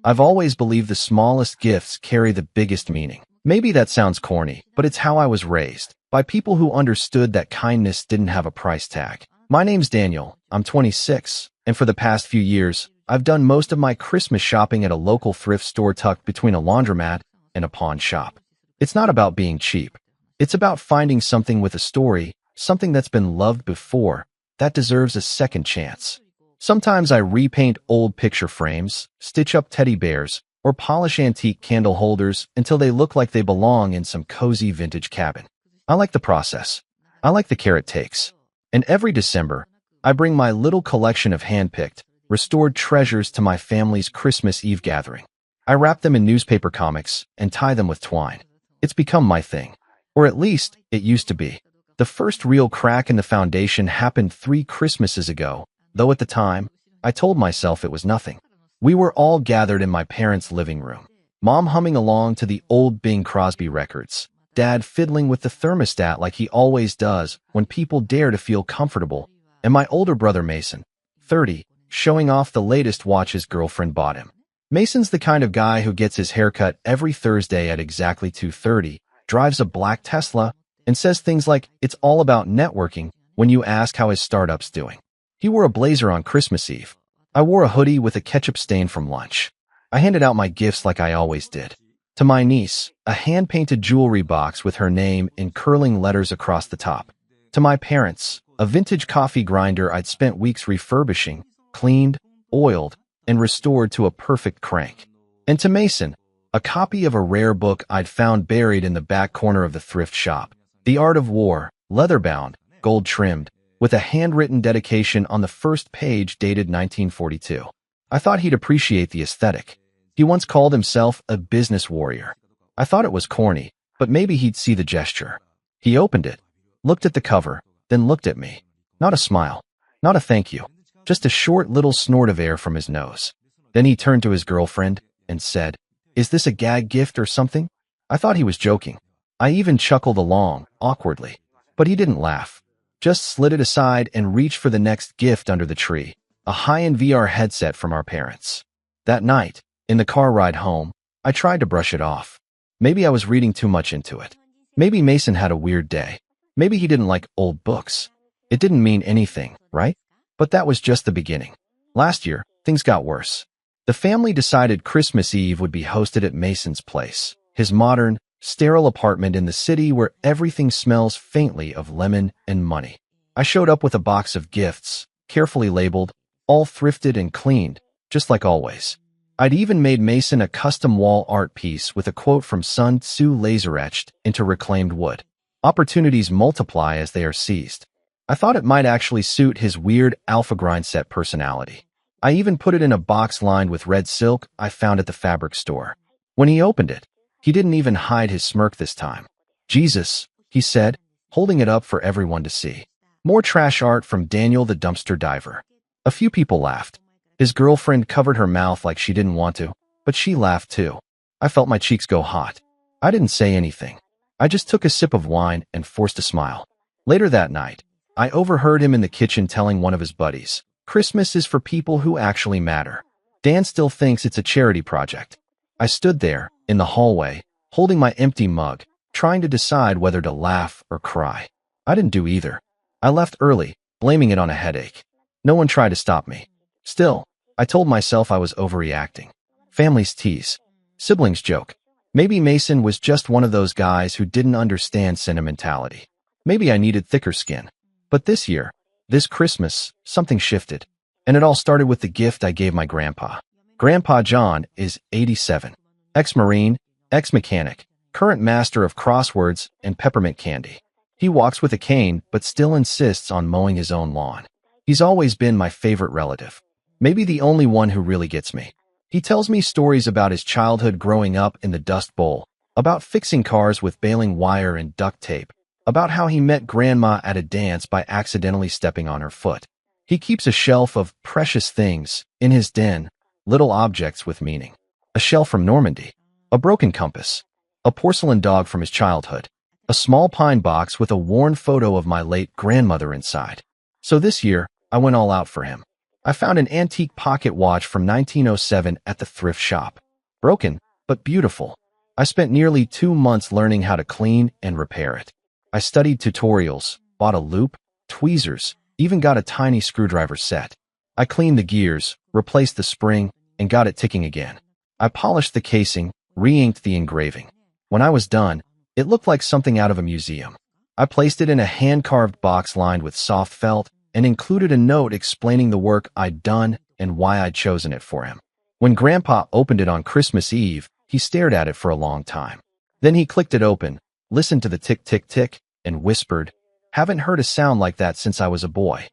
I've always believed the smallest gifts carry the biggest meaning. Maybe that sounds corny, but it's how I was raised, by people who understood that kindness didn't have a price tag. My name's Daniel, I'm 26, and for the past few years, I've done most of my Christmas shopping at a local thrift store tucked between a laundromat and a pawn shop. It's not about being cheap. It's about finding something with a story, something that's been loved before, that deserves a second chance. Sometimes I repaint old picture frames, stitch up teddy bears, or polish antique candle holders until they look like they belong in some cozy vintage cabin. I like the process. I like the care it takes. And every December, I bring my little collection of hand-picked, restored treasures to my family's Christmas Eve gathering. I wrap them in newspaper comics and tie them with twine. It's become my thing. Or at least, it used to be. The first real crack in the foundation happened 3 Christmases ago, though at the time, I told myself it was nothing. We were all gathered in my parents' living room. Mom humming along to the old Bing Crosby records. Dad fiddling with the thermostat like he always does when people dare to feel comfortable. And my older brother Mason, 30, showing off the latest watch his girlfriend bought him. Mason's the kind of guy who gets his haircut every Thursday at exactly 2:30, drives a black Tesla, and says things like, "It's all about networking," when you ask how his startup's doing. He wore a blazer on Christmas Eve. I wore a hoodie with a ketchup stain from lunch. I handed out my gifts like I always did. To my niece, a hand-painted jewelry box with her name in curling letters across the top. To my parents, a vintage coffee grinder I'd spent weeks refurbishing, cleaned, oiled, and restored to a perfect crank. And to Mason, a copy of a rare book I'd found buried in the back corner of the thrift shop. The Art of War, leather-bound, gold-trimmed, with a handwritten dedication on the first page dated 1942. I thought he'd appreciate the aesthetic. He once called himself a business warrior. I thought it was corny, but maybe he'd see the gesture. He opened it, looked at the cover, then looked at me. Not a smile, not a thank you, just a short little snort of air from his nose. Then he turned to his girlfriend and said, "Is this a gag gift or something?" I thought he was joking. I even chuckled along, awkwardly. But he didn't laugh. Just slid it aside and reached for the next gift under the tree, a high-end VR headset from our parents. That night, in the car ride home, I tried to brush it off. Maybe I was reading too much into it. Maybe Mason had a weird day. Maybe he didn't like old books. It didn't mean anything, right? But that was just the beginning. Last year, things got worse. The family decided Christmas Eve would be hosted at Mason's place, his modern, sterile apartment in the city where everything smells faintly of lemon and money. I showed up with a box of gifts, carefully labeled, all thrifted and cleaned, just like always. I'd even made Mason a custom wall art piece with a quote from Sun Tzu laser-etched into reclaimed wood. Opportunities multiply as they are seized. I thought it might actually suit his weird alpha grind set personality. I even put it in a box lined with red silk I found at the fabric store. When he opened it, he didn't even hide his smirk this time. "Jesus," he said, holding it up for everyone to see. More trash art from Daniel the dumpster diver. A few people laughed. His girlfriend covered her mouth like she didn't want to, but she laughed too. I felt my cheeks go hot. I didn't say anything. I just took a sip of wine and forced a smile. Later that night, I overheard him in the kitchen telling one of his buddies, "Christmas is for people who actually matter. Dan still thinks it's a charity project." I stood there, in the hallway, holding my empty mug, trying to decide whether to laugh or cry. I didn't do either. I left early, blaming it on a headache. No one tried to stop me. Still, I told myself I was overreacting. Families tease. Siblings joke. Maybe Mason was just one of those guys who didn't understand sentimentality. Maybe I needed thicker skin. But this year, this Christmas, something shifted. And it all started with the gift I gave my grandpa. Grandpa John is 87. Ex-Marine, ex-mechanic, current master of crosswords and peppermint candy. He walks with a cane but still insists on mowing his own lawn. He's always been my favorite relative. Maybe the only one who really gets me. He tells me stories about his childhood growing up in the Dust Bowl, about fixing cars with baling wire and duct tape, about how he met Grandma at a dance by accidentally stepping on her foot. He keeps a shelf of precious things in his den, little objects with meaning. A shell from Normandy, a broken compass, a porcelain dog from his childhood, a small pine box with a worn photo of my late grandmother inside. So this year, I went all out for him. I found an antique pocket watch from 1907 at the thrift shop. Broken, but beautiful. I spent nearly 2 months learning how to clean and repair it. I studied tutorials, bought a loop, tweezers, even got a tiny screwdriver set. I cleaned the gears, replaced the spring, and got it ticking again. I polished the casing, re-inked the engraving. When I was done, it looked like something out of a museum. I placed it in a hand-carved box lined with soft felt and included a note explaining the work I'd done and why I'd chosen it for him. When Grandpa opened it on Christmas Eve, he stared at it for a long time. Then he clicked it open, listened to the tick-tick-tick, and whispered, "Haven't heard a sound like that since I was a boy."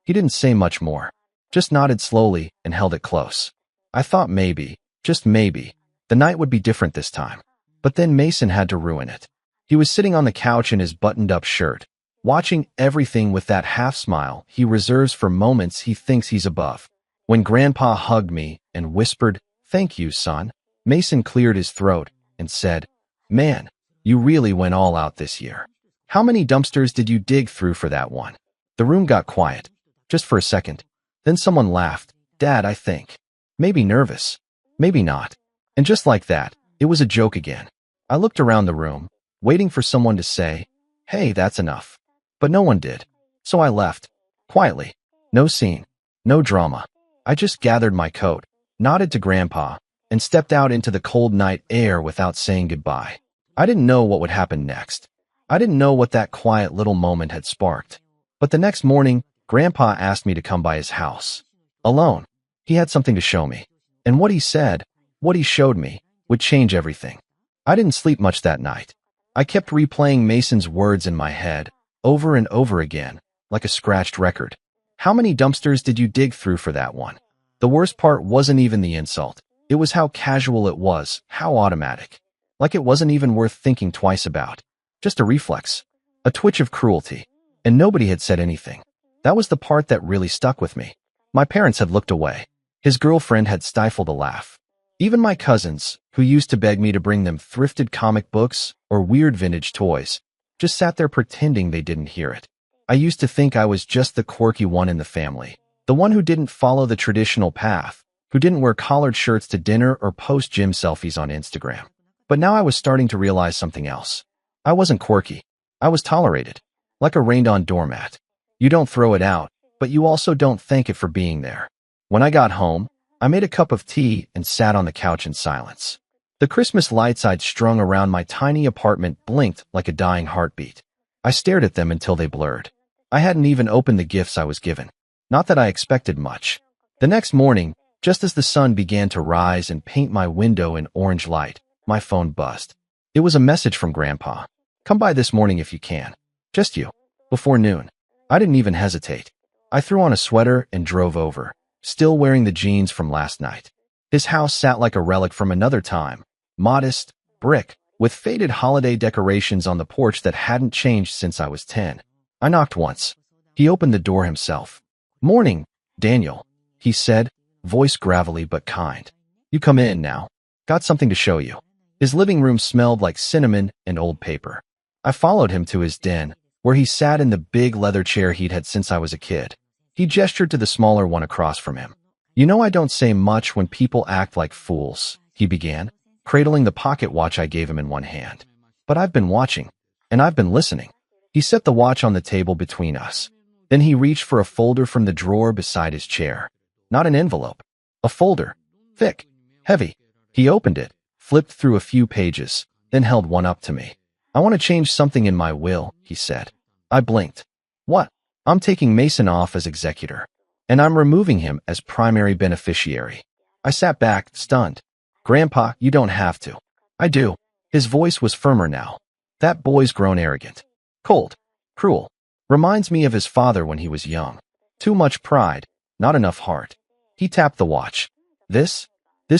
He didn't say much more, just nodded slowly and held it close. I thought maybe, just maybe, the night would be different this time. But then Mason had to ruin it. He was sitting on the couch in his buttoned-up shirt, watching everything with that half-smile he reserves for moments he thinks he's above. When Grandpa hugged me and whispered, "Thank you, son," Mason cleared his throat and said, "Man, you really went all out this year. How many dumpsters did you dig through for that one?" The room got quiet, just for a second. Then someone laughed. "Dad, I think." Maybe nervous, maybe not. And just like that, it was a joke again. I looked around the room, waiting for someone to say, "Hey, that's enough." But no one did. So I left, quietly. No scene, no drama. I just gathered my coat, nodded to Grandpa, and stepped out into the cold night air without saying goodbye. I didn't know what would happen next. I didn't know what that quiet little moment had sparked. But the next morning, Grandpa asked me to come by his house. Alone. He had something to show me. And what he said, what he showed me, would change everything. I didn't sleep much that night. I kept replaying Mason's words in my head, over and over again, like a scratched record. How many dumpsters did you dig through for that one? The worst part wasn't even the insult. It was how casual it was, how automatic. Like it wasn't even worth thinking twice about. Just a reflex. A twitch of cruelty. And nobody had said anything. That was the part that really stuck with me. My parents had looked away. His girlfriend had stifled a laugh. Even my cousins, who used to beg me to bring them thrifted comic books or weird vintage toys, just sat there pretending they didn't hear it. I used to think I was just the quirky one in the family, the one who didn't follow the traditional path, who didn't wear collared shirts to dinner or post gym selfies on Instagram. But now I was starting to realize something else. I wasn't quirky. I was tolerated, like a rained-on doormat. You don't throw it out, but you also don't thank it for being there. When I got home, I made a cup of tea and sat on the couch in silence. The Christmas lights I'd strung around my tiny apartment blinked like a dying heartbeat. I stared at them until they blurred. I hadn't even opened the gifts I was given. Not that I expected much. The next morning, just as the sun began to rise and paint my window in orange light, my phone buzzed. It was a message from Grandpa. "Come by this morning if you can. Just you." Before noon. I didn't even hesitate. I threw on a sweater and drove over, still wearing the jeans from last night. His house sat like a relic from another time. Modest, brick, with faded holiday decorations on the porch that hadn't changed since I was 10. I knocked once. He opened the door himself. "Morning, Daniel," he said, voice gravelly but kind. "You come in now. Got something to show you." His living room smelled like cinnamon and old paper. I followed him to his den, where he sat in the big leather chair he'd had since I was a kid. He gestured to the smaller one across from him. "You know I don't say much when people act like fools," he began, cradling the pocket watch I gave him in one hand. "But I've been watching, and I've been listening." He set the watch on the table between us. Then he reached for a folder from the drawer beside his chair. Not an envelope. A folder. Thick. Heavy. He opened it, flipped through a few pages, then held one up to me. "I want to change something in my will," he said. I blinked. "What?" "I'm taking Mason off as executor, and I'm removing him as primary beneficiary." I sat back, stunned. "Grandpa, you don't have to." "I do." His voice was firmer now. "That boy's grown arrogant. Cold. Cruel. Reminds me of his father when he was young. Too much pride, not enough heart." He tapped the watch. This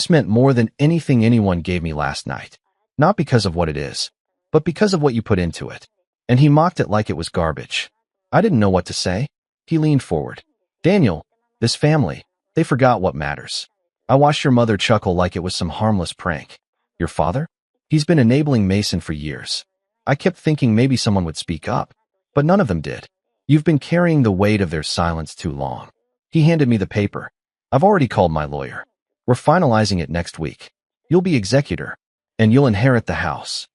meant more than anything anyone gave me last night. Not because of what it is, but because of what you put into it." And he mocked it like it was garbage. I didn't know what to say. He leaned forward. "Daniel, this family, they forgot what matters." I watched your mother chuckle like it was some harmless prank. "Your father? He's been enabling Mason for years." I kept thinking maybe someone would speak up, but none of them did. "You've been carrying the weight of their silence too long." He handed me the paper. I've already called my lawyer. We're finalizing it next week. You'll be executor, and you'll inherit the house.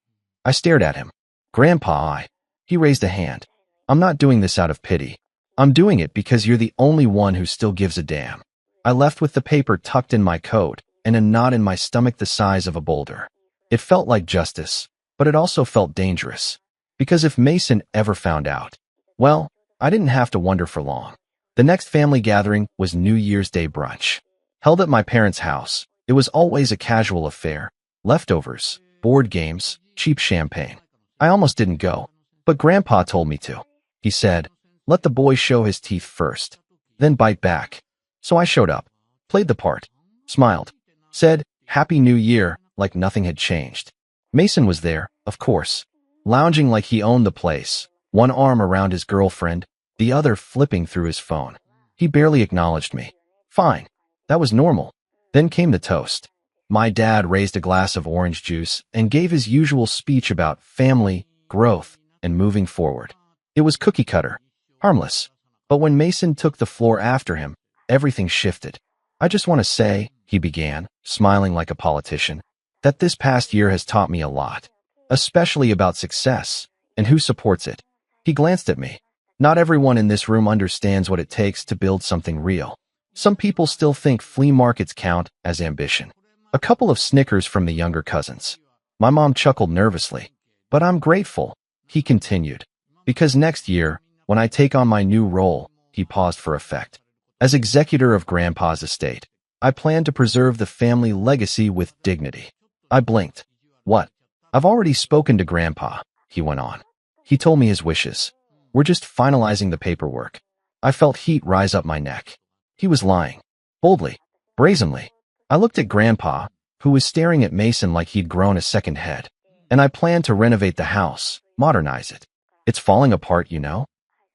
I stared at him. Grandpa, He raised a hand. I'm not doing this out of pity. I'm doing it because you're the only one who still gives a damn. I left with the paper tucked in my coat and a knot in my stomach the size of a boulder. It felt like justice, but it also felt dangerous. Because if Mason ever found out, well, I didn't have to wonder for long. The next family gathering was New Year's Day brunch. Held at my parents' house, it was always a casual affair. Leftovers, board games, cheap champagne. I almost didn't go, but Grandpa told me to. He said, let the boy show his teeth first, then bite back. So I showed up, played the part, smiled, said, Happy New Year, like nothing had changed. Mason was there, of course, lounging like he owned the place, one arm around his girlfriend, the other flipping through his phone. He barely acknowledged me. Fine. That was normal. Then came the toast. My dad raised a glass of orange juice and gave his usual speech about family, growth, and moving forward. It was cookie cutter, harmless. But when Mason took the floor after him, everything shifted. I just want to say, he began, smiling like a politician, that this past year has taught me a lot, especially about success and who supports it. He glanced at me. Not everyone in this room understands what it takes to build something real. Some people still think flea markets count as ambition. A couple of snickers from the younger cousins. My mom chuckled nervously. But I'm grateful, he continued, because next year, when I take on my new role, he paused for effect. As executor of Grandpa's estate, I plan to preserve the family legacy with dignity. I blinked. What? I've already spoken to Grandpa, he went on. He told me his wishes. We're just finalizing the paperwork. I felt heat rise up my neck. He was lying. Boldly. Brazenly. I looked at Grandpa, who was staring at Mason like he'd grown a second head. And I planned to renovate the house, modernize it. It's falling apart, you know?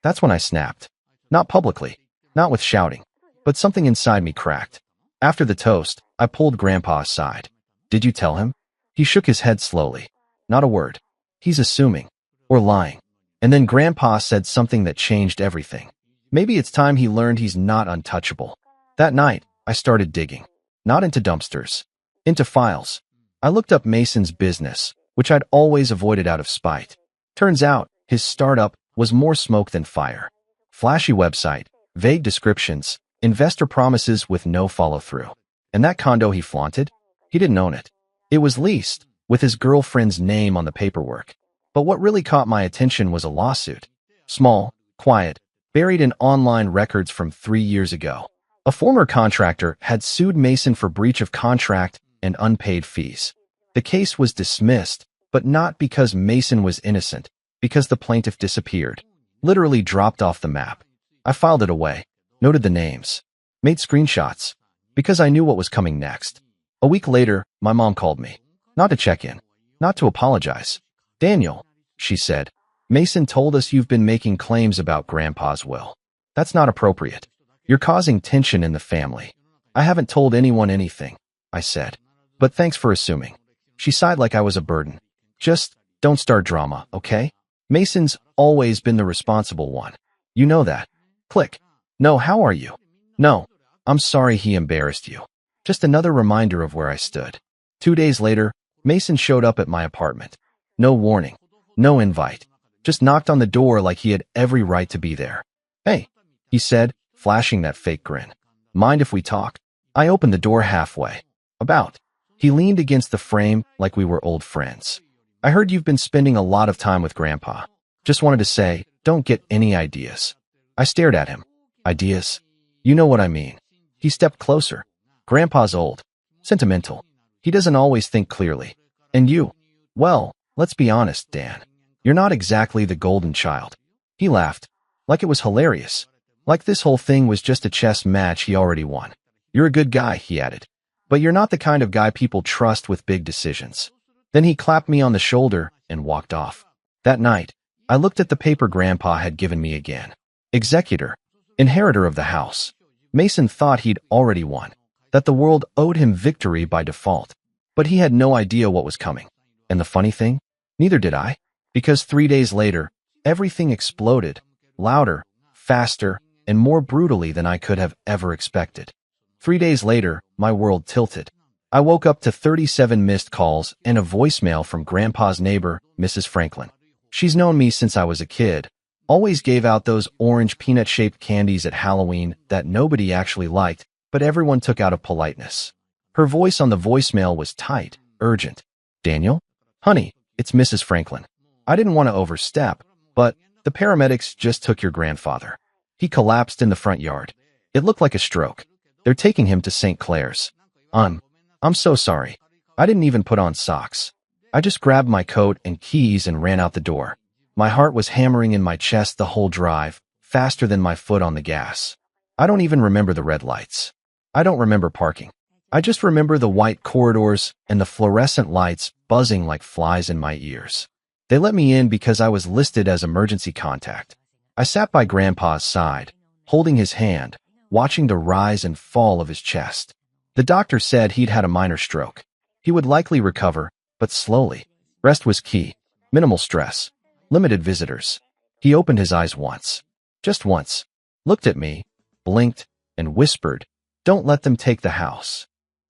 That's when I snapped. Not publicly, not with shouting, but something inside me cracked. After the toast, I pulled Grandpa aside. Did you tell him? He shook his head slowly. Not a word. He's assuming. Or lying. And then Grandpa said something that changed everything. Maybe it's time he learned he's not untouchable. That night, I started digging. Not into dumpsters. Into files. I looked up Mason's business, which I'd always avoided out of spite. Turns out, his startup was more smoke than fire. Flashy website, vague descriptions, investor promises with no follow-through. And that condo he flaunted? He didn't own it. It was leased, with his girlfriend's name on the paperwork. But what really caught my attention was a lawsuit. Small, quiet, buried in online records from 3 years ago. A former contractor had sued Mason for breach of contract and unpaid fees. The case was dismissed, but not because Mason was innocent, because the plaintiff disappeared. Literally dropped off the map. I filed it away, noted the names, made screenshots, because I knew what was coming next. A week later, my mom called me. Not to check in, not to apologize. Daniel, she said, Mason told us you've been making claims about Grandpa's will. That's not appropriate. You're causing tension in the family. I haven't told anyone anything, I said. But thanks for assuming. She sighed like I was a burden. Just don't start drama, okay? Mason's always been the responsible one. You know that. Click. No, how are you? No, I'm sorry he embarrassed you. Just another reminder of where I stood. 2 days later, Mason showed up at my apartment. No warning. No invite. Just knocked on the door like he had every right to be there. Hey, he said, flashing that fake grin. Mind if we talk? I opened the door halfway. About. He leaned against the frame like we were old friends. I heard you've been spending a lot of time with Grandpa. Just wanted to say, don't get any ideas. I stared at him. Ideas? You know what I mean. He stepped closer. Grandpa's old. Sentimental. He doesn't always think clearly. And you? Well, let's be honest, Dan. You're not exactly the golden child. He laughed. Like it was hilarious. Like this whole thing was just a chess match he already won. You're a good guy, he added. But you're not the kind of guy people trust with big decisions. Then he clapped me on the shoulder and walked off. That night, I looked at the paper Grandpa had given me again. Executor. Inheritor of the house. Mason thought he'd already won. That the world owed him victory by default. But he had no idea what was coming. And the funny thing? Neither did I. Because 3 days later, everything exploded. Louder, faster, and more brutally than I could have ever expected. 3 days later, my world tilted. I woke up to 37 missed calls and a voicemail from Grandpa's neighbor, Mrs. Franklin. She's known me since I was a kid, always gave out those orange peanut-shaped candies at Halloween that nobody actually liked, but everyone took out of politeness. Her voice on the voicemail was tight, urgent. "Daniel? Honey, it's Mrs. Franklin. I didn't want to overstep, but the paramedics just took your grandfather. He collapsed in the front yard. It looked like a stroke. They're taking him to St. Clair's. I'm so sorry. I didn't even put on socks. I just grabbed my coat and keys and ran out the door. My heart was hammering in my chest the whole drive, faster than my foot on the gas. I don't even remember the red lights. I don't remember parking. I just remember the white corridors and the fluorescent lights buzzing like flies in my ears. They let me in because I was listed as emergency contact. I sat by Grandpa's side, holding his hand, watching the rise and fall of his chest. The doctor said he'd had a minor stroke. He would likely recover, but slowly. Rest was key. Minimal stress. Limited visitors. He opened his eyes once. Just once. Looked at me, blinked, and whispered, "Don't let them take the house."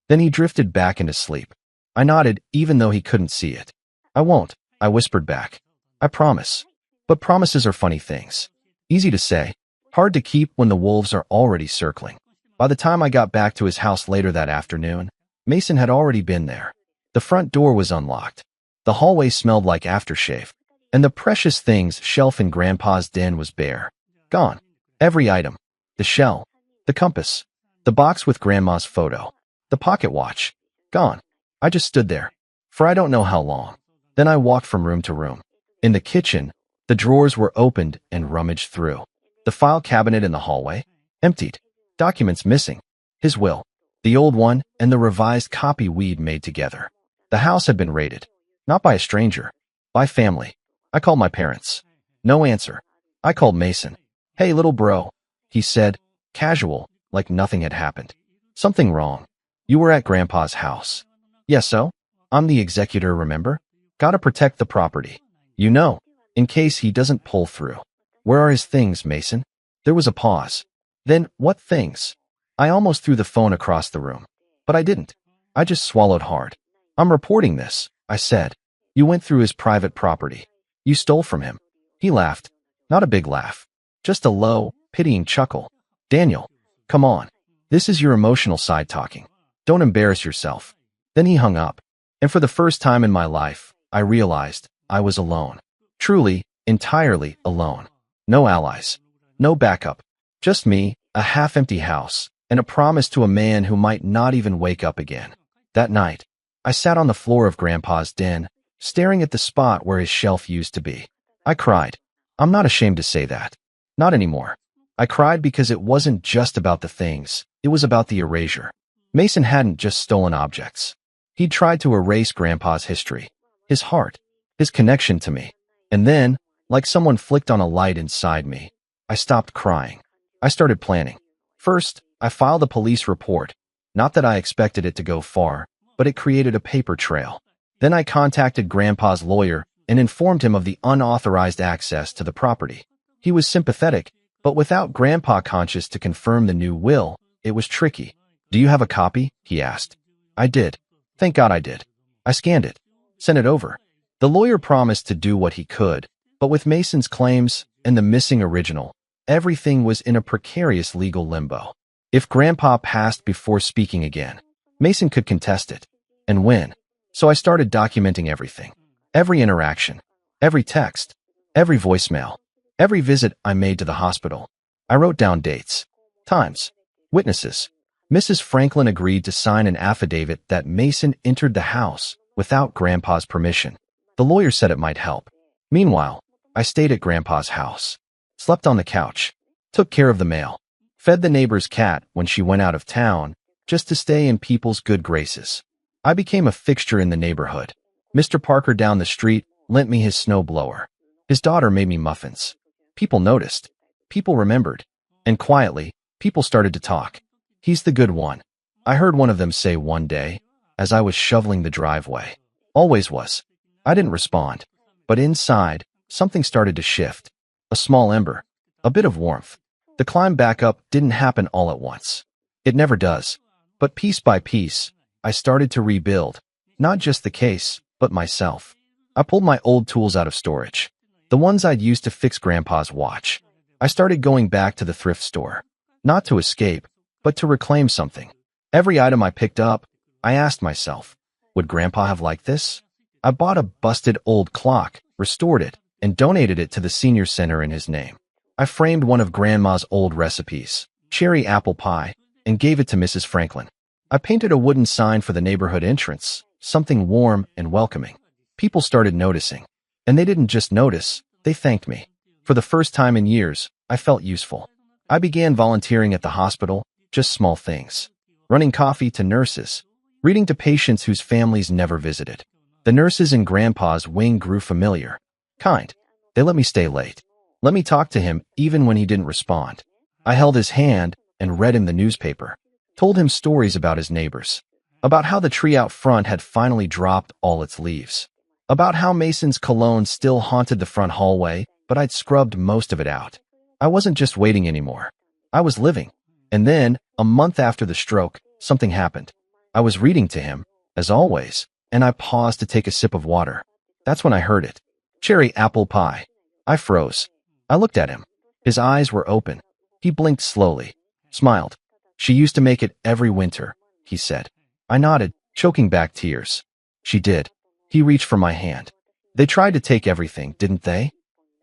Then he drifted back into sleep. I nodded, even though he couldn't see it. "I won't," I whispered back. "I promise." But promises are funny things. Easy to say, hard to keep when the wolves are already circling. By the time I got back to his house later that afternoon, Mason had already been there. The front door was unlocked. The hallway smelled like aftershave, and the precious things shelf in Grandpa's den was bare. Gone. Every item. The shell. The compass. The box with Grandma's photo. The pocket watch. Gone. I just stood there. For I don't know how long. Then I walked from room to room. In the kitchen, the drawers were opened and rummaged through. The file cabinet in the hallway? Emptied. Documents missing. His will. The old one and the revised copy we'd made together. The house had been raided. Not by a stranger. By family. I called my parents. No answer. I called Mason. "Hey, little bro," he said, casual, like nothing had happened. "Something wrong. You were at Grandpa's house." "Yes, so? I'm the executor, remember? Gotta protect the property. You know, in case he doesn't pull through." "Where are his things, Mason?" There was a pause. "Then, what things?" I almost threw the phone across the room. But I didn't. I just swallowed hard. "I'm reporting this," I said. "You went through his private property. You stole from him." He laughed. Not a big laugh. Just a low, pitying chuckle. "Daniel, come on. This is your emotional side talking. Don't embarrass yourself." Then he hung up. And for the first time in my life, I realized I was alone. Truly, entirely alone. No allies. No backup. Just me, a half-empty house, and a promise to a man who might not even wake up again. That night, I sat on the floor of Grandpa's den, staring at the spot where his shelf used to be. I cried. I'm not ashamed to say that. Not anymore. I cried because it wasn't just about the things, it was about the erasure. Mason hadn't just stolen objects. He'd tried to erase Grandpa's history, his heart, his connection to me. And then, like someone flicked on a light inside me, I stopped crying. I started planning. First, I filed a police report. Not that I expected it to go far, but it created a paper trail. Then I contacted Grandpa's lawyer and informed him of the unauthorized access to the property. He was sympathetic, but without Grandpa conscious to confirm the new will, it was tricky. "Do you have a copy?" he asked. I did. Thank God I did. I scanned it. Sent it over. The lawyer promised to do what he could, but with Mason's claims and the missing original, everything was in a precarious legal limbo. If Grandpa passed before speaking again, Mason could contest it. And win. So I started documenting everything. Every interaction. Every text. Every voicemail. Every visit I made to the hospital. I wrote down dates. Times. Witnesses. Mrs. Franklin agreed to sign an affidavit that Mason entered the house without Grandpa's permission. The lawyer said it might help. Meanwhile, I stayed at Grandpa's house. Slept on the couch. Took care of the mail. Fed the neighbor's cat when she went out of town, just to stay in people's good graces. I became a fixture in the neighborhood. Mr. Parker down the street lent me his snowblower. His daughter made me muffins. People noticed. People remembered. And quietly, people started to talk. "He's the good one," I heard one of them say one day, as I was shoveling the driveway. Always was. I didn't respond. But inside, something started to shift. A small ember. A bit of warmth. The climb back up didn't happen all at once. It never does. But piece by piece, I started to rebuild, not just the case, but myself. I pulled my old tools out of storage, the ones I'd used to fix Grandpa's watch. I started going back to the thrift store, not to escape, but to reclaim something. Every item I picked up, I asked myself, would Grandpa have liked this? I bought a busted old clock, restored it, and donated it to the senior center in his name. I framed one of Grandma's old recipes, cherry apple pie, and gave it to Mrs. Franklin. I painted a wooden sign for the neighborhood entrance, something warm and welcoming. People started noticing. And they didn't just notice, they thanked me. For the first time in years, I felt useful. I began volunteering at the hospital, just small things. Running coffee to nurses, reading to patients whose families never visited. The nurses in Grandpa's wing grew familiar, kind. They let me stay late. Let me talk to him even when he didn't respond. I held his hand and read him the newspaper. Told him stories about his neighbors. About how the tree out front had finally dropped all its leaves. About how Mason's cologne still haunted the front hallway, but I'd scrubbed most of it out. I wasn't just waiting anymore. I was living. And then, a month after the stroke, something happened. I was reading to him, as always, and I paused to take a sip of water. That's when I heard it. Cherry apple pie. I froze. I looked at him. His eyes were open. He blinked slowly, smiled. She used to make it every winter, he said. I nodded, choking back tears. She did. He reached for my hand. They tried to take everything, didn't they?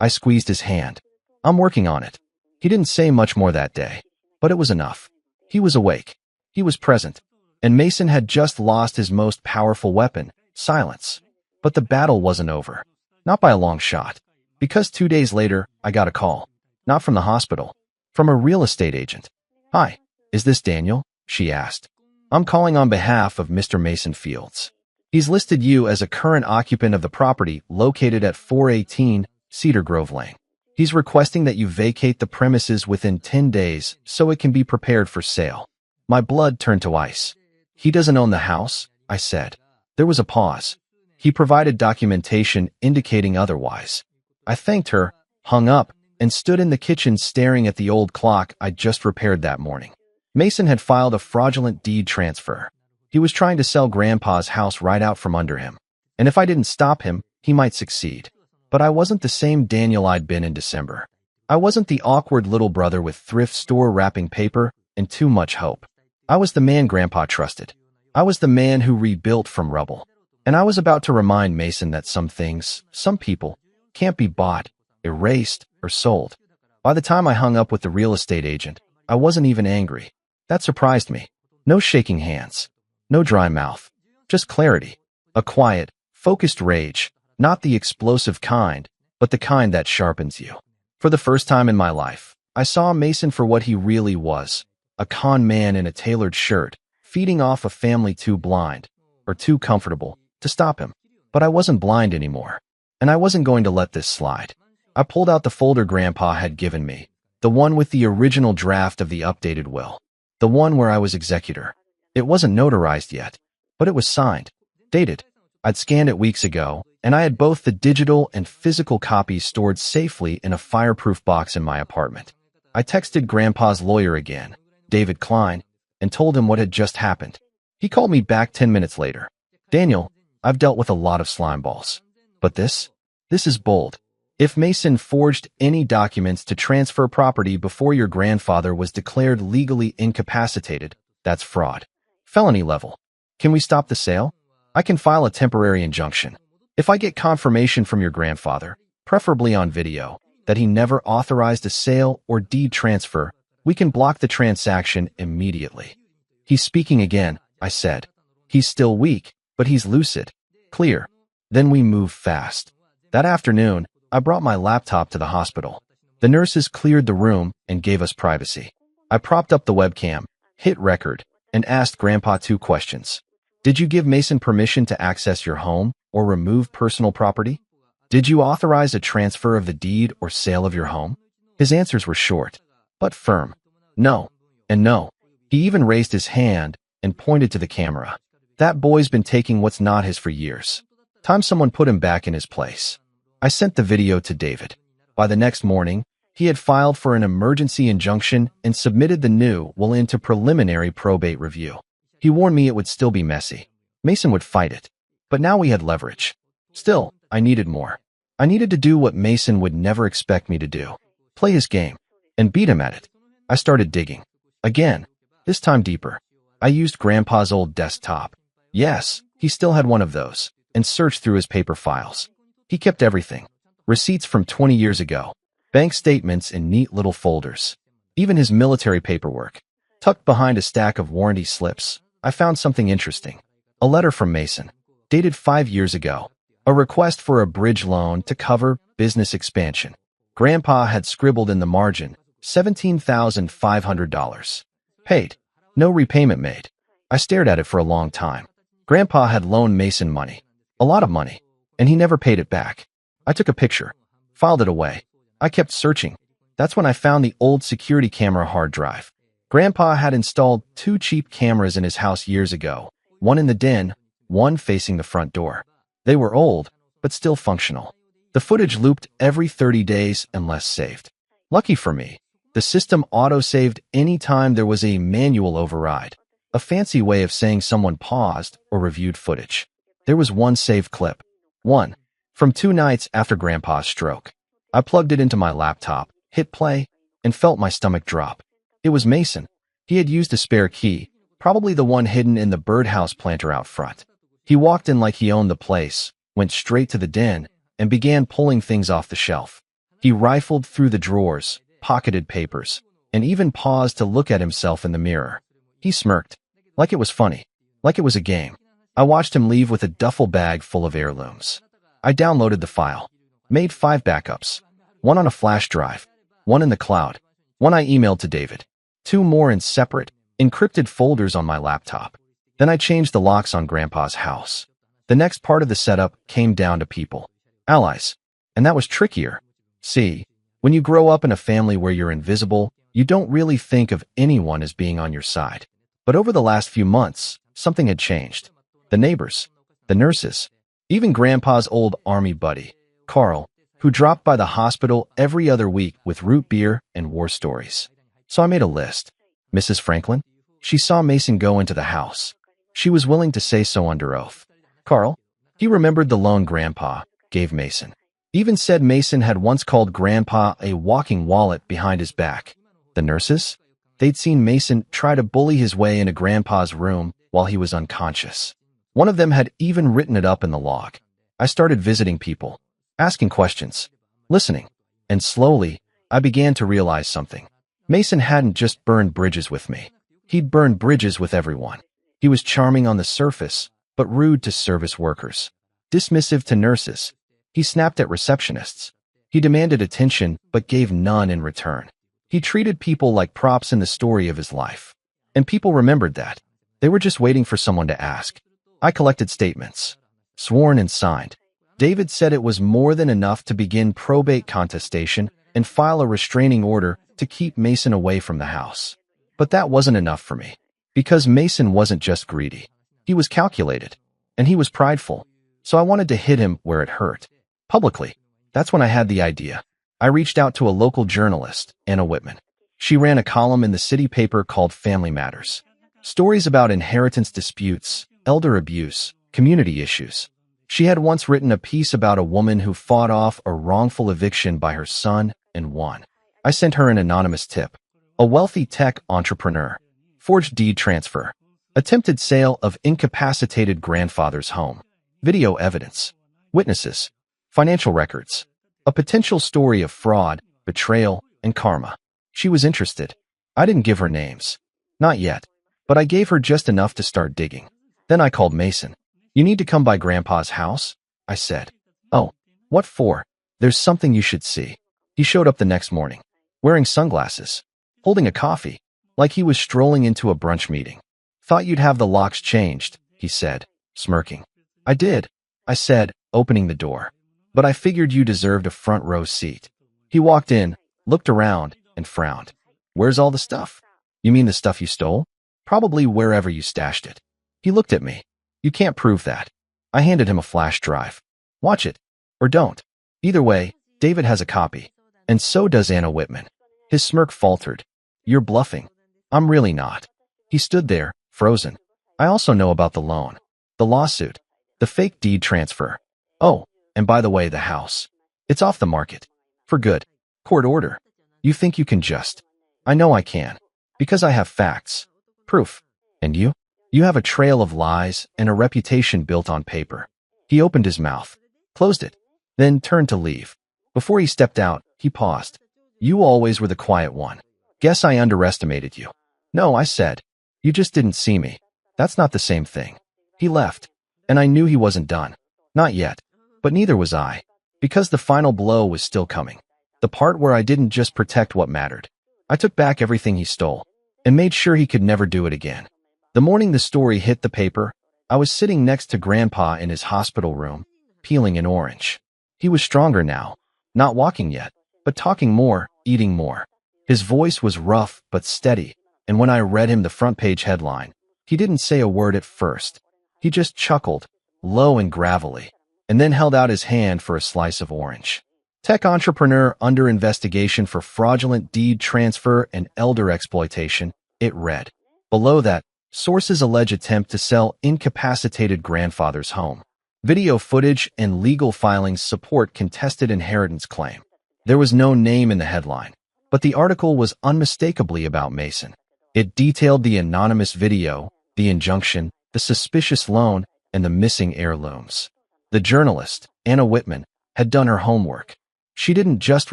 I squeezed his hand. I'm working on it. He didn't say much more that day, but it was enough. He was awake. He was present. And Mason had just lost his most powerful weapon, silence. But the battle wasn't over. Not by a long shot. Because 2 days later, I got a call. Not from the hospital. From a real estate agent. Hi, is this Daniel? She asked. I'm calling on behalf of Mr. Mason Fields. He's listed you as a current occupant of the property located at 418 Cedar Grove Lane. He's requesting that you vacate the premises within 10 days so it can be prepared for sale. My blood turned to ice. He doesn't own the house, I said. There was a pause. He provided documentation indicating otherwise. I thanked her, hung up, and stood in the kitchen staring at the old clock I'd just repaired that morning. Mason had filed a fraudulent deed transfer. He was trying to sell Grandpa's house right out from under him. And if I didn't stop him, he might succeed. But I wasn't the same Daniel I'd been in December. I wasn't the awkward little brother with thrift store wrapping paper and too much hope. I was the man Grandpa trusted. I was the man who rebuilt from rubble. And I was about to remind Mason that some things, some people, can't be bought, erased, or sold. By the time I hung up with the real estate agent, I wasn't even angry. That surprised me. No shaking hands. No dry mouth. Just clarity. A quiet, focused rage. Not the explosive kind, but the kind that sharpens you. For the first time in my life, I saw Mason for what he really was. A con man in a tailored shirt, feeding off a family too blind, or too comfortable, to stop him. But I wasn't blind anymore. And I wasn't going to let this slide. I pulled out the folder Grandpa had given me, the one with the original draft of the updated will, the one where I was executor. It wasn't notarized yet, but it was signed, dated. I'd scanned it weeks ago, and I had both the digital and physical copies stored safely in a fireproof box in my apartment. I texted Grandpa's lawyer again, David Klein, and told him what had just happened. He called me back 10 minutes later. Daniel, I've dealt with a lot of slime balls. But this is bold. If Mason forged any documents to transfer property before your grandfather was declared legally incapacitated, that's fraud. Felony level. Can we stop the sale? I can file a temporary injunction. If I get confirmation from your grandfather, preferably on video, that he never authorized a sale or deed transfer, we can block the transaction immediately. He's speaking again, I said. He's still weak, but he's lucid, clear. Then we move fast. That afternoon, I brought my laptop to the hospital. The nurses cleared the room and gave us privacy. I propped up the webcam, hit record, and asked Grandpa 2 questions. Did you give Mason permission to access your home or remove personal property? Did you authorize a transfer of the deed or sale of your home? His answers were short, but firm. No, and no. He even raised his hand and pointed to the camera. That boy's been taking what's not his for years. Time someone put him back in his place. I sent the video to David. By the next morning, He had filed for an emergency injunction and submitted the new will into preliminary probate review. He warned me it would still be messy. Mason would fight it. But now we had leverage. Still, I needed more. I needed to do what Mason would never expect me to do. Play his game. And beat him at it. I started digging. Again. This time deeper. I used Grandpa's old desktop. Yes, he still had one of those. And searched through his paper files. He kept everything. Receipts from 20 years ago. Bank statements in neat little folders. Even his military paperwork. Tucked behind a stack of warranty slips, I found something interesting. A letter from Mason. Dated 5 years ago. A request for a bridge loan to cover business expansion. Grandpa had scribbled in the margin, $17,500. Paid. No repayment made. I stared at it for a long time. Grandpa had loaned Mason money. A lot of money. And he never paid it back. I took a picture. Filed it away. I kept searching. That's when I found the old security camera hard drive. Grandpa had installed 2 cheap cameras in his house years ago. One in the den, one facing the front door. They were old, but still functional. The footage looped every 30 days unless saved. Lucky for me, the system auto-saved any time there was a manual override, a fancy way of saying someone paused or reviewed footage. There was one saved clip. One. From 2 nights after Grandpa's stroke. I plugged it into my laptop, hit play, and felt my stomach drop. It was Mason. He had used a spare key, probably the one hidden in the birdhouse planter out front. He walked in like he owned the place, went straight to the den, and began pulling things off the shelf. He rifled through the drawers, pocketed papers, and even paused to look at himself in the mirror. He smirked, like it was funny, like it was a game. I watched him leave with a duffel bag full of heirlooms. I downloaded the file, made 5 backups, one on a flash drive, one in the cloud, one I emailed to David, 2 more in separate, encrypted folders on my laptop. Then I changed the locks on Grandpa's house. The next part of the setup came down to people, allies, and that was trickier. See, when you grow up in a family where you're invisible, you don't really think of anyone as being on your side. But over the last few months, something had changed. The neighbors, the nurses, even Grandpa's old army buddy, Carl, who dropped by the hospital every other week with root beer and war stories. So I made a list. Mrs. Franklin? She saw Mason go into the house. She was willing to say so under oath. Carl? He remembered the loan Grandpa gave Mason. Even said Mason had once called Grandpa a walking wallet behind his back. The nurses? They'd seen Mason try to bully his way into Grandpa's room while he was unconscious. One of them had even written it up in the log. I started visiting people, asking questions, listening, and slowly, I began to realize something. Mason hadn't just burned bridges with me. He'd burned bridges with everyone. He was charming on the surface, but rude to service workers, dismissive to nurses. He snapped at receptionists. He demanded attention, but gave none in return. He treated people like props in the story of his life. And people remembered that. They were just waiting for someone to ask. I collected statements, sworn and signed. David said it was more than enough to begin probate contestation and file a restraining order to keep Mason away from the house. But that wasn't enough for me. Because Mason wasn't just greedy. He was calculated. And he was prideful. So I wanted to hit him where it hurt. Publicly. That's when I had the idea. I reached out to a local journalist, Anna Whitman. She ran a column in the city paper called Family Matters. Stories about inheritance disputes, elder abuse, community issues. She had once written a piece about a woman who fought off a wrongful eviction by her son and won. I sent her an anonymous tip. A wealthy tech entrepreneur. Forged deed transfer. Attempted sale of incapacitated grandfather's home. Video evidence. Witnesses. Financial records. A potential story of fraud, betrayal, and karma. She was interested. I didn't give her names. Not yet. But I gave her just enough to start digging. Then I called Mason. You need to come by Grandpa's house, I said. Oh, what for? There's something you should see. He showed up the next morning, wearing sunglasses, holding a coffee, like he was strolling into a brunch meeting. Thought you'd have the locks changed, he said, smirking. I did, I said, opening the door. But I figured you deserved a front row seat. He walked in, looked around, and frowned. Where's all the stuff? You mean the stuff you stole? Probably wherever you stashed it. He looked at me. You can't prove that. I handed him a flash drive. Watch it. Or don't. Either way, David has a copy. And so does Anna Whitman. His smirk faltered. You're bluffing. I'm really not. He stood there, frozen. I also know about the loan, the lawsuit, the fake deed transfer. Oh, and by the way, the house. It's off the market. For good. Court order. You think you can just... I know I can. Because I have facts. Proof. And you? You have a trail of lies and a reputation built on paper. He opened his mouth, closed it, then turned to leave. Before he stepped out, he paused. You always were the quiet one. Guess I underestimated you. No, I said. You just didn't see me. That's not the same thing. He left, and I knew he wasn't done. Not yet. But neither was I. Because the final blow was still coming. The part where I didn't just protect what mattered. I took back everything he stole, and made sure he could never do it again. The morning the story hit the paper, I was sitting next to Grandpa in his hospital room, peeling an orange. He was stronger now, not walking yet, but talking more, eating more. His voice was rough but steady, and when I read him the front page headline, he didn't say a word at first. He just chuckled, low and gravelly, and then held out his hand for a slice of orange. Tech entrepreneur under investigation for fraudulent deed transfer and elder exploitation, it read. Below that, sources allege attempt to sell incapacitated grandfather's home. Video footage and legal filings support contested inheritance claim. There was no name in the headline, but the article was unmistakably about Mason. It detailed the anonymous video, the injunction, the suspicious loan, and the missing heirlooms. The journalist, Anna Whitman, had done her homework. She didn't just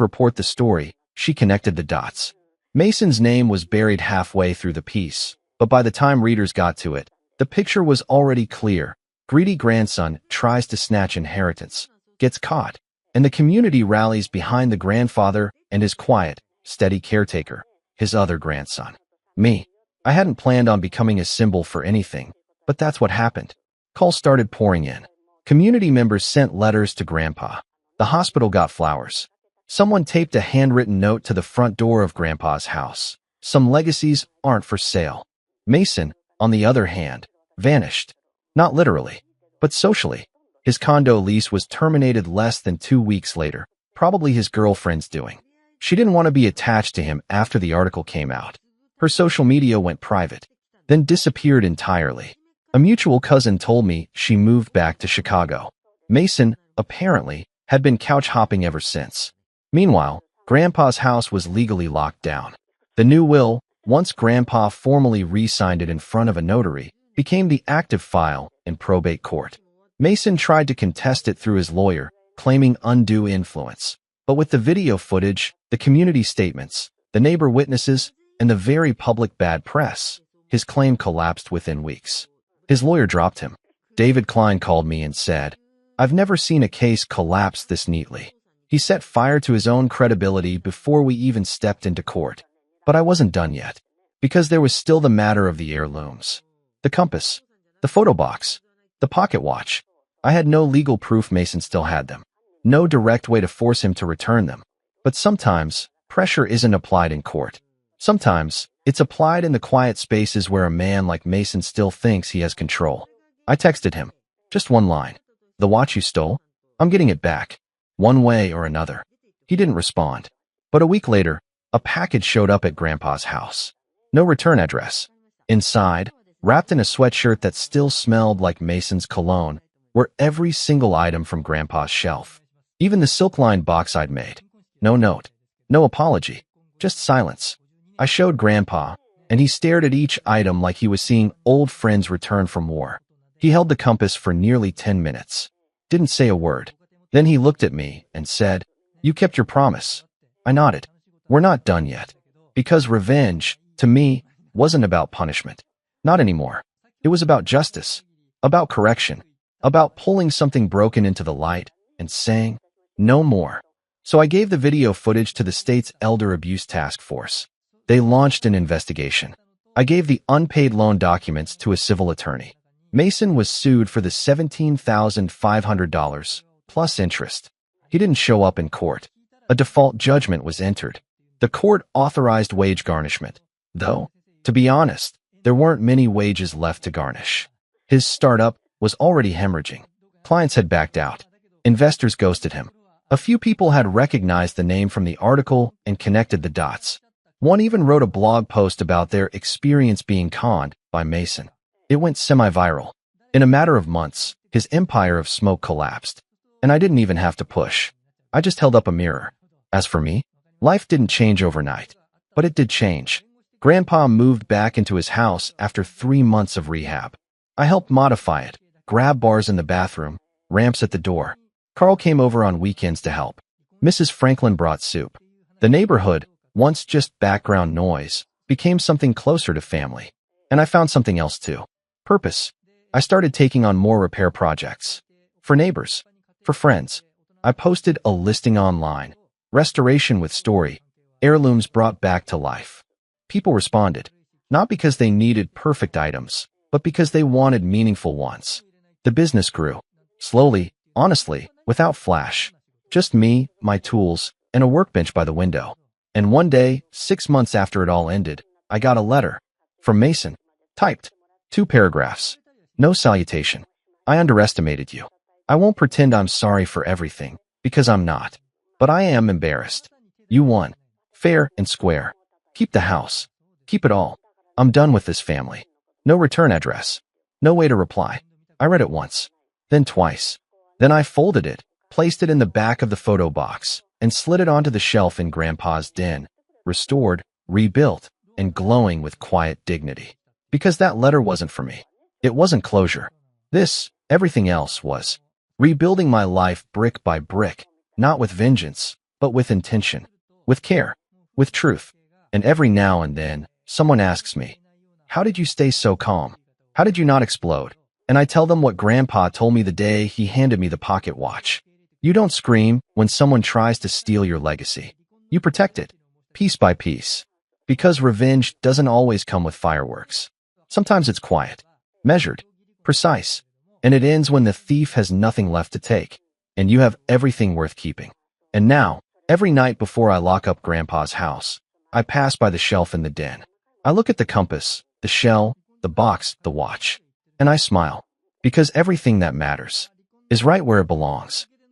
report the story, she connected the dots. Mason's name was buried halfway through the piece, but by the time readers got to it, the picture was already clear. Greedy grandson tries to snatch inheritance, gets caught, and the community rallies behind the grandfather and his quiet, steady caretaker, his other grandson. Me. I hadn't planned on becoming a symbol for anything, but that's what happened. Calls started pouring in. Community members sent letters to Grandpa. The hospital got flowers. Someone taped a handwritten note to the front door of Grandpa's house. Some legacies aren't for sale. Mason, on the other hand, vanished. Not literally, but socially. His condo lease was terminated less than 2 weeks later, probably his girlfriend's doing. She didn't want to be attached to him after the article came out. Her social media went private, then disappeared entirely. A mutual cousin told me she moved back to Chicago. Mason, apparently, had been couch hopping ever since. Meanwhile, Grandpa's house was legally locked down. The new will, once Grandpa formally re-signed it in front of a notary, became the active file in probate court. Mason tried to contest it through his lawyer, claiming undue influence. But with the video footage, the community statements, the neighbor witnesses, and the very public bad press, his claim collapsed within weeks. His lawyer dropped him. David Klein called me and said, I've never seen a case collapse this neatly. He set fire to his own credibility before we even stepped into court. But I wasn't done yet, because there was still the matter of the heirlooms. The compass, the photo box, the pocket watch. I had no legal proof Mason still had them. No direct way to force him to return them. But sometimes, pressure isn't applied in court. Sometimes, it's applied in the quiet spaces where a man like Mason still thinks he has control. I texted him. Just one line. The watch you stole? I'm getting it back. One way or another. He didn't respond. But a week later, a package showed up at Grandpa's house. No return address. Inside, wrapped in a sweatshirt that still smelled like Mason's cologne, were every single item from Grandpa's shelf. Even the silk-lined box I'd made. No note. No apology. Just silence. I showed Grandpa, and he stared at each item like he was seeing old friends return from war. He held the compass for nearly 10 minutes. Didn't say a word. Then he looked at me and said, You kept your promise. I nodded. We're not done yet. Because revenge, to me, wasn't about punishment. Not anymore. It was about justice. About correction. About pulling something broken into the light and saying, no more. So I gave the video footage to the state's Elder Abuse Task Force. They launched an investigation. I gave the unpaid loan documents to a civil attorney. Mason was sued for the $17,500 plus interest. He didn't show up in court. A default judgment was entered. The court authorized wage garnishment, though, to be honest, there weren't many wages left to garnish. His startup was already hemorrhaging. Clients had backed out. Investors ghosted him. A few people had recognized the name from the article and connected the dots. One even wrote a blog post about their experience being conned by Mason. It went semi-viral. In a matter of months, his empire of smoke collapsed. And I didn't even have to push. I just held up a mirror. As for me, life didn't change overnight. But it did change. Grandpa moved back into his house after 3 months of rehab. I helped modify it, grab bars in the bathroom, ramps at the door. Carl came over on weekends to help. Mrs. Franklin brought soup. The neighborhood, once just background noise, became something closer to family. And I found something else too. Purpose. I started taking on more repair projects. For neighbors. For friends. I posted a listing online. Restoration with story. Heirlooms brought back to life. People responded. Not because they needed perfect items, but because they wanted meaningful ones. The business grew. Slowly, honestly, without flash. Just me, my tools, and a workbench by the window. And one day, 6 months after it all ended, I got a letter. From Mason. Typed. 2 paragraphs. No salutation. I underestimated you. I won't pretend I'm sorry for everything, because I'm not. But I am embarrassed. You won. Fair and square. Keep the house. Keep it all. I'm done with this family. No return address. No way to reply. I read it once. Then twice. Then I folded it, placed it in the back of the photo box, and slid it onto the shelf in Grandpa's den. Restored, rebuilt, and glowing with quiet dignity. Because that letter wasn't for me. It wasn't closure. This, everything else, was rebuilding my life brick by brick, not with vengeance, but with intention, with care, with truth. And every now and then, someone asks me, how did you stay so calm? How did you not explode? And I tell them what Grandpa told me the day he handed me the pocket watch. You don't scream when someone tries to steal your legacy. You protect it, piece by piece. Because revenge doesn't always come with fireworks. Sometimes it's quiet, measured, precise, and it ends when the thief has nothing left to take, and you have everything worth keeping. And now, every night before I lock up Grandpa's house, I pass by the shelf in the den. I look at the compass, the shell, the box, the watch, and I smile, because everything that matters is right where it belongs.